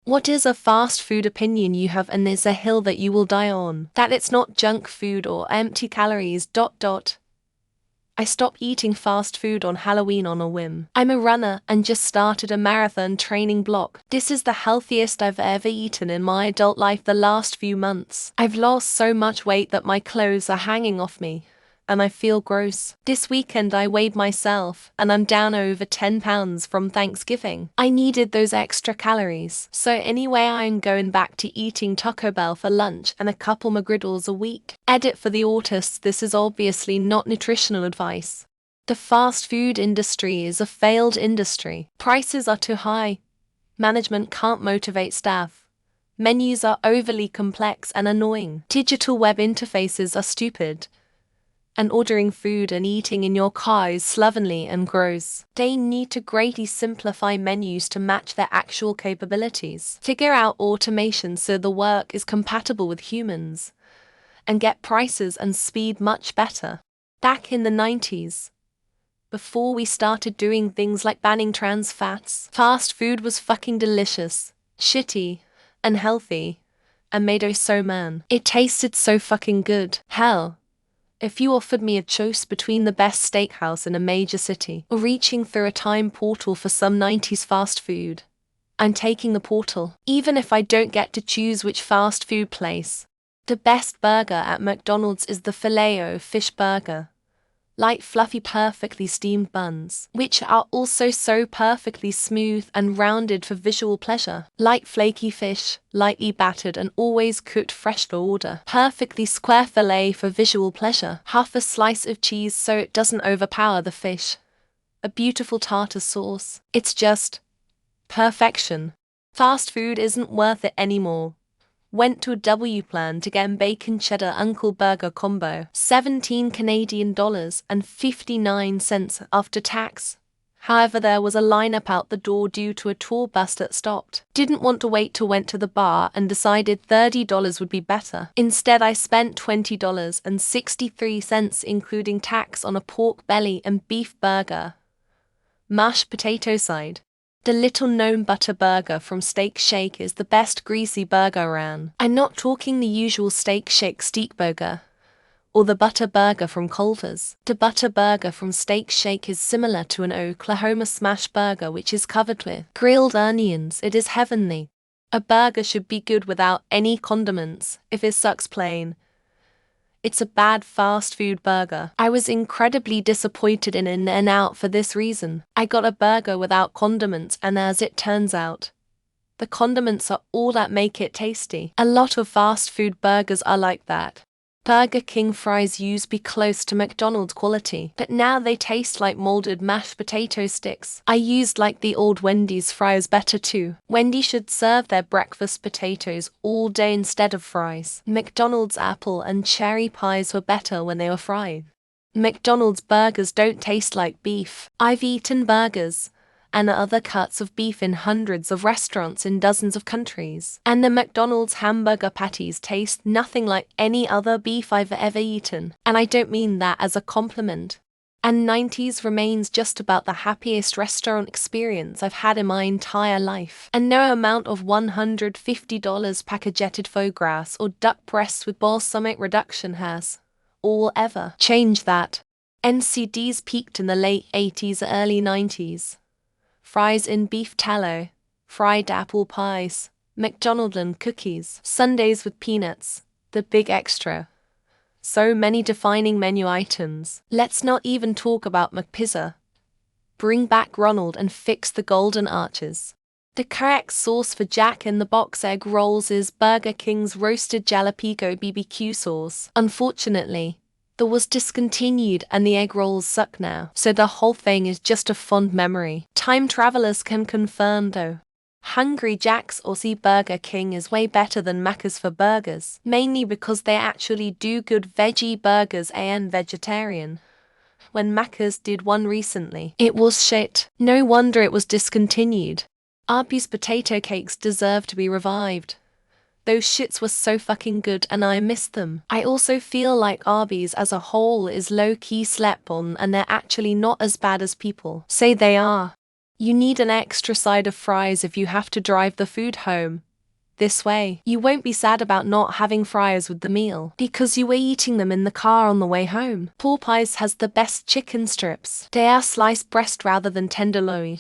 What is a fast food opinion you have, and is a hill that you will die on? That it's not junk food or empty calories. I stopped eating fast food on Halloween on a whim. I'm a runner and just started a marathon training block. This is the healthiest I've ever eaten in my adult life the last few months. I've lost so much weight that my clothes are hanging off me, and I feel gross. This weekend I weighed myself, and I'm down over 10 pounds from Thanksgiving. I needed those extra calories. So anyway, I'm going back to eating Taco Bell for lunch and a couple McGriddles a week. Edit for the autists: this is obviously not nutritional advice. The fast food industry is a failed industry. Prices are too high. Management can't motivate staff. Menus are overly complex and annoying. Digital web interfaces are stupid. And ordering food and eating in your car is slovenly and gross. They need to greatly simplify menus to match their actual capabilities. Figure out automation so the work is compatible with humans. And get prices and speed much better. Back in the 90s, before we started doing things like banning trans fats, fast food was fucking delicious, shitty, and healthy, and made oh so man. It tasted so fucking good. Hell, if you offered me a choice between the best steakhouse in a major city or reaching through a time portal for some 90s fast food, I'm taking the portal. Even if I don't get to choose which fast food place. The best burger at McDonald's is the Filet-O-Fish burger. Light, fluffy, perfectly steamed buns, which are also so perfectly smooth and rounded for visual pleasure. Light, flaky fish, lightly battered and always cooked fresh to order. Perfectly square fillet for visual pleasure. Half a slice of cheese so it doesn't overpower the fish. A beautiful tartar sauce. It's just perfection. Fast food isn't worth it anymore. Went to a W Plan to get a bacon cheddar Uncle Burger combo, $17 Canadian and 59 cents after tax. However, there was a lineup out the door due to a tour bus that stopped. Didn't want to wait till went to the bar and decided $30 would be better. Instead, I spent $20.63 including tax on a pork belly and beef burger. Mashed potato side. The little-known butter burger from Steak Shake is the best greasy burger around. I'm not talking the usual Steak Shake steak burger, or the butter burger from Culver's. The butter burger from Steak Shake is similar to an Oklahoma smash burger which is covered with grilled onions. It is heavenly. A burger should be good without any condiments. If it sucks plain, it's a bad fast food burger. I was incredibly disappointed in In-N-Out for this reason. I got a burger without condiments, and as it turns out, the condiments are all that make it tasty. A lot of fast food burgers are like that. Burger King fries used to be close to McDonald's quality, but now they taste like molded mashed potato sticks. I used like the old Wendy's fries better too. Wendy should serve their breakfast potatoes all day instead of fries. McDonald's apple and cherry pies were better when they were fried. McDonald's burgers don't taste like beef. I've eaten burgers and other cuts of beef in hundreds of restaurants in dozens of countries. And the McDonald's hamburger patties taste nothing like any other beef I've ever eaten. And I don't mean that as a compliment. And 90s remains just about the happiest restaurant experience I've had in my entire life. And no amount of $150 packaged foie gras or duck breasts with balsamic reduction has or ever changed that. NCDs peaked in the late 80s, early 90s. Fries in beef tallow, fried apple pies, McDonald's cookies, sundaes with peanuts, the big extra. So many defining menu items. Let's not even talk about McPizza. Bring back Ronald and fix the golden arches. The correct sauce for Jack in the Box egg rolls is Burger King's roasted jalapeno BBQ sauce. Unfortunately, that was discontinued and the egg rolls suck now, so the whole thing is just a fond memory. Time travelers can confirm though. Hungry Jack's Aussie Burger King is way better than Macca's for burgers, mainly because they actually do good veggie burgers and vegetarian. When Macca's did one recently, it was shit. No wonder it was discontinued. Arby's potato cakes deserve to be revived. Those shits were so fucking good and I miss them. I also feel like Arby's as a whole is low-key slept on and they're actually not as bad as people say they are. You need an extra side of fries if you have to drive the food home. This way, you won't be sad about not having fries with the meal, because you were eating them in the car on the way home. Popeyes has the best chicken strips. They are sliced breast rather than tenderloin,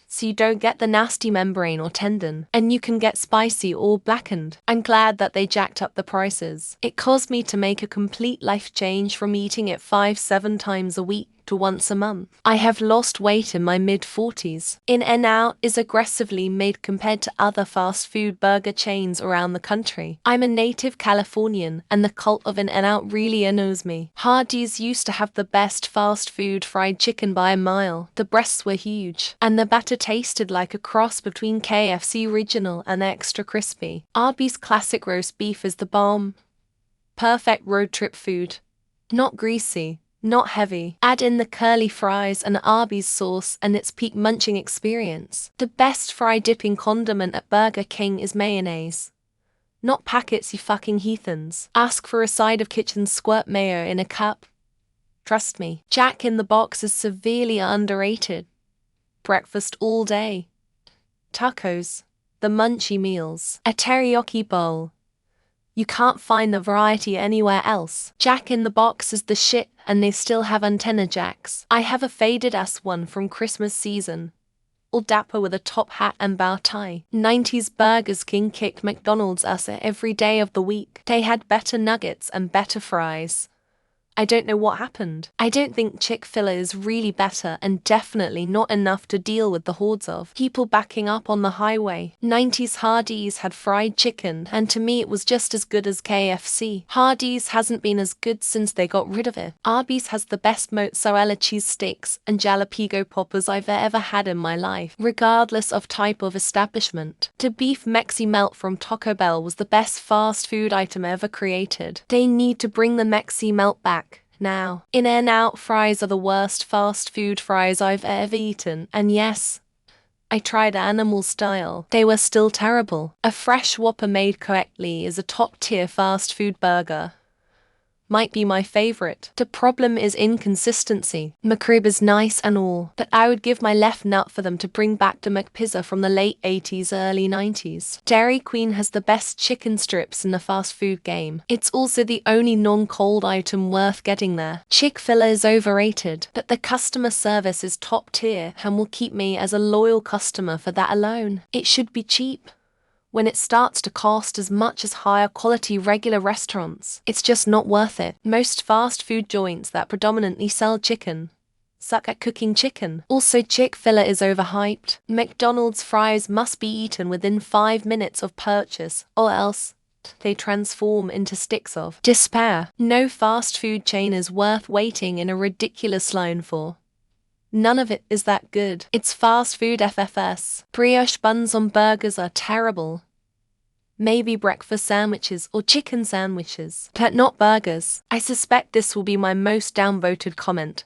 so you don't get the nasty membrane or tendon, and you can get spicy or blackened. I'm glad that they jacked up the prices. It caused me to make a complete life change from eating it 5-7 times a week to once a month. I have lost weight in my mid-40s. In-N-Out is aggressively made compared to other fast food burger chains around the country. I'm a native Californian, and the cult of In-N-Out really annoys me. Hardee's used to have the best fast food fried chicken by a mile. The breasts were huge, and the batter tasted like a cross between KFC Original and Extra Crispy. Arby's classic roast beef is the bomb. Perfect road trip food. Not greasy, not heavy. Add in the curly fries and Arby's sauce and it's peak munching experience. The best fry dipping condiment at Burger King is mayonnaise. Not packets, you fucking heathens. Ask for a side of kitchen squirt mayo in a cup. Trust me, Jack in the Box is severely underrated. Breakfast all day. Tacos. The munchie meals. A teriyaki bowl. You can't find the variety anywhere else. Jack in the Box is the shit, and they still have antenna jacks. I have a faded ass one from Christmas season. All dapper with a top hat and bow tie. 90s Burger King kicked McDonald's ass every day of the week. They had better nuggets and better fries. I don't know what happened. I don't think Chick-fil-A is really better and definitely not enough to deal with the hordes of people backing up on the highway. 90s Hardee's had fried chicken, and to me it was just as good as KFC. Hardee's hasn't been as good since they got rid of it. Arby's has the best mozzarella cheese sticks and jalapeno poppers I've ever had in my life, regardless of type of establishment. The beef Mexi Melt from Taco Bell was the best fast food item ever created. They need to bring the Mexi Melt back. Now, In-N-Out fries are the worst fast food fries I've ever eaten, and yes, I tried animal style. They were still terrible. A fresh Whopper made correctly is a top-tier fast food burger. Might be my favorite. The problem is inconsistency. McRib is nice and all, but I would give my left nut for them to bring back the McPizza from the late 80s, early 90s. Dairy Queen has the best chicken strips in the fast food game. It's also the only non-cold item worth getting there. Chick-fil-A is overrated, but the customer service is top tier and will keep me as a loyal customer for that alone. It should be cheap. When it starts to cost as much as higher quality regular restaurants, it's just not worth it. Most fast food joints that predominantly sell chicken suck at cooking chicken. Also, Chick-fil-A is overhyped. McDonald's fries must be eaten within 5 minutes of purchase, or else they transform into sticks of despair. No fast food chain is worth waiting in a ridiculous line for. None of it is that good. It's fast food FFS. Brioche buns on burgers are terrible. Maybe breakfast sandwiches or chicken sandwiches, but not burgers. I suspect this will be my most downvoted comment.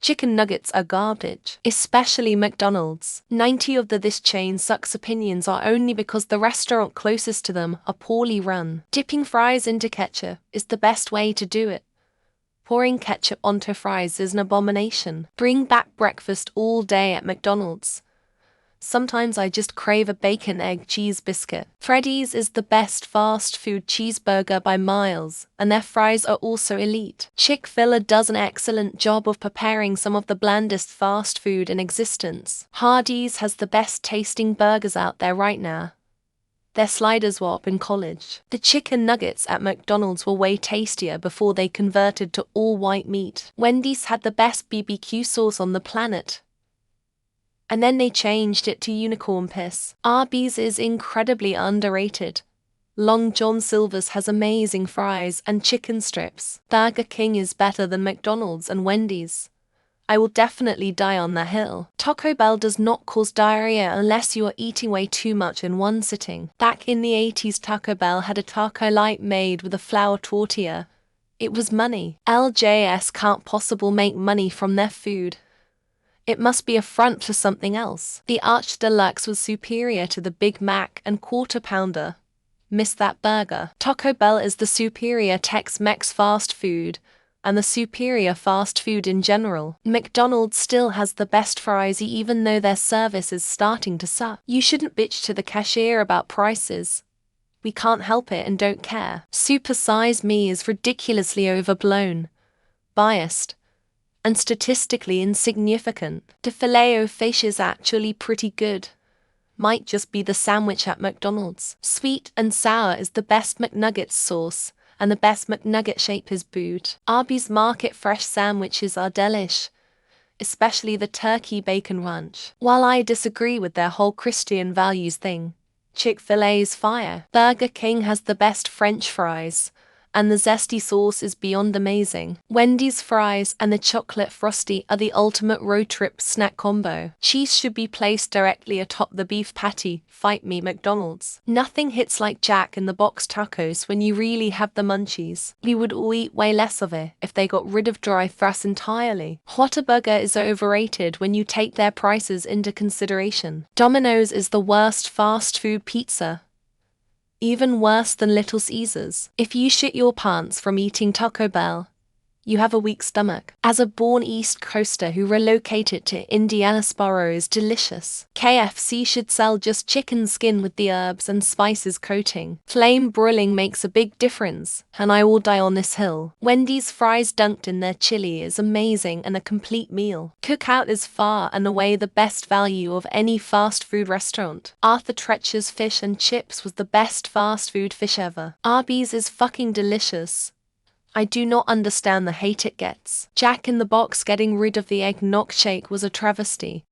Chicken nuggets are garbage, especially McDonald's. 90 of this chain sucks opinions are only because the restaurant closest to them are poorly run. Dipping fries into ketchup is the best way to do it. Pouring ketchup onto fries is an abomination. Bring back breakfast all day at McDonald's. Sometimes I just crave a bacon egg cheese biscuit. Freddy's is the best fast food cheeseburger by miles, and their fries are also elite. Chick-fil-A does an excellent job of preparing some of the blandest fast food in existence. Hardee's has the best tasting burgers out there right now. Their sliders were up in college. The chicken nuggets at McDonald's were way tastier before they converted to all white meat. Wendy's had the best BBQ sauce on the planet, and then they changed it to unicorn piss. Arby's is incredibly underrated. Long John Silver's has amazing fries and chicken strips. Burger King is better than McDonald's and Wendy's. I will definitely die on that hill. Taco Bell does not cause diarrhea unless you are eating way too much in one sitting. Back in the 80s, Taco Bell had a taco light made with a flour tortilla. It was money. LJS can't possibly make money from their food. It must be a front for something else. The Arch Deluxe was superior to the Big Mac and Quarter Pounder. Miss that burger. Taco Bell is the superior Tex-Mex fast food, and the superior fast food in general. McDonald's still has the best fries even though their service is starting to suck. You shouldn't bitch to the cashier about prices. We can't help it and don't care. Super Size Me is ridiculously overblown, biased, and statistically insignificant. The Filet-O-Fish is actually pretty good. Might just be the sandwich at McDonald's. Sweet and sour is the best McNuggets sauce, and the best McNugget shape is booed. Arby's Market Fresh sandwiches are delish, especially the turkey bacon ranch. While I disagree with their whole Christian values thing, Chick-fil-A's fire. Burger King has the best French fries, and the zesty sauce is beyond amazing. Wendy's fries and the chocolate frosty are the ultimate road trip snack combo. Cheese should be placed directly atop the beef patty. Fight me, McDonald's. Nothing hits like Jack in the Box tacos when you really have the munchies. We would all eat way less of it if they got rid of dry fries entirely. Whataburger is overrated when you take their prices into consideration. Domino's is the worst fast food pizza. Even worse than Little Caesars. If you shit your pants from eating Taco Bell, you have a weak stomach. As a born East Coaster who relocated to Indianapolis is delicious. KFC should sell just chicken skin with the herbs and spices coating. Flame broiling makes a big difference, and I will die on this hill. Wendy's fries dunked in their chili is amazing and a complete meal. Cookout is far and away the best value of any fast food restaurant. Arthur Treacher's fish and chips was the best fast food fish ever. Arby's is fucking delicious. I do not understand the hate it gets. Jack in the Box getting rid of the eggnog shake was a travesty.